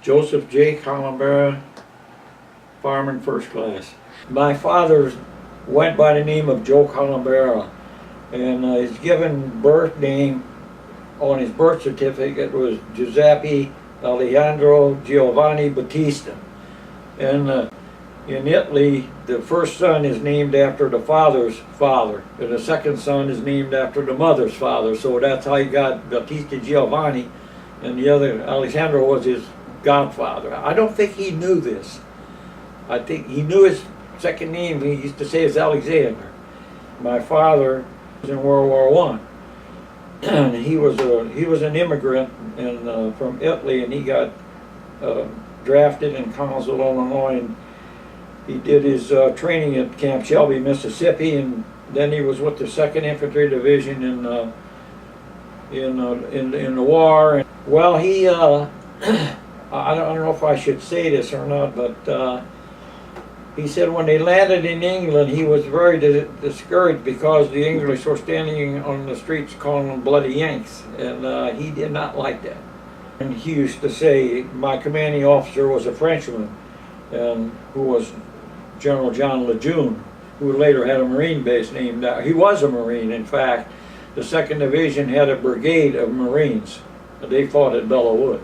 Joseph J. Colombara, fireman first class. My father went by the name of Joe Colombara, and his given birth name on his birth certificate was Giuseppe Alejandro Giovanni Battista. And in Italy, the first son is named after the father's father, and the second son is named after the mother's father. So that's how he got Battista Giovanni, and the other, Alessandro, was his godfather. I don't think he knew this. I think he knew his second name. He used to say is Alexander. My father was in World War I, and he was an immigrant and from Italy, and he got drafted in Collinsville, Illinois, and he did his training at Camp Shelby, Mississippi, and then he was with the 2nd Infantry Division in the war. Well, he I don't know if I should say this or not, but he said when they landed in England, he was very discouraged because the English were standing on the streets calling them bloody Yanks, and he did not like that. And he used to say, my commanding officer was a Frenchman, and who was General John Lejeune, who later had a Marine base named out. He was a Marine, in fact. The 2nd Division had a brigade of Marines. They fought at Belleau Wood.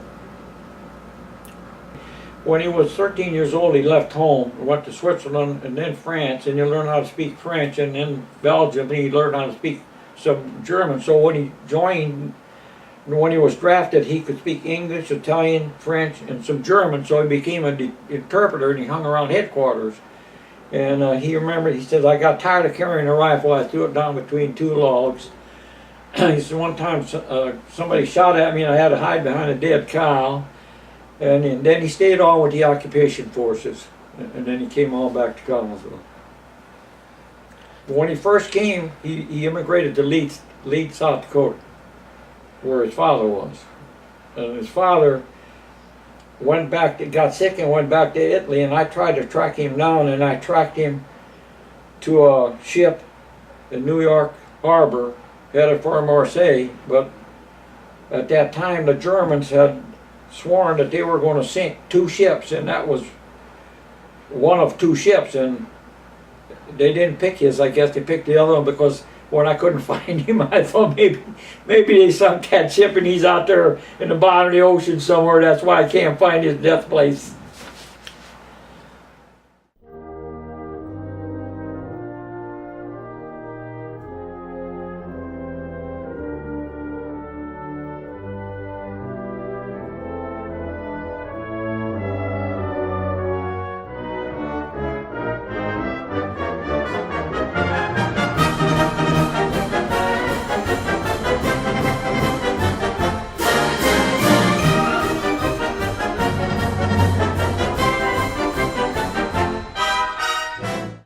When he was 13 years old, he left home, went to Switzerland and then France, and he learned how to speak French, and then Belgium, and he learned how to speak some German. So when he joined, when he was drafted, he could speak English, Italian, French, and some German, so he became an interpreter, and he hung around headquarters. And he remembered, he said, I got tired of carrying a rifle, I threw it down between 2 logs. He said, one time somebody shot at me, and I had to hide behind a dead cow. And then he stayed on with the occupation forces, and then he came on back to Collinsville. When he first came, he immigrated to Leeds, South Dakota, where his father was. And his father went back, got sick and went back to Italy, and I tried to track him down, and I tracked him to a ship in New York Harbor headed for Marseille. But at that time, the Germans had sworn that they were going to sink 2 ships, and that was one of 2 ships, and they didn't pick his. I guess they picked the other one because when I couldn't find him, I thought maybe they sunk that ship and he's out there in the bottom of the ocean somewhere. That's why I can't find his death place.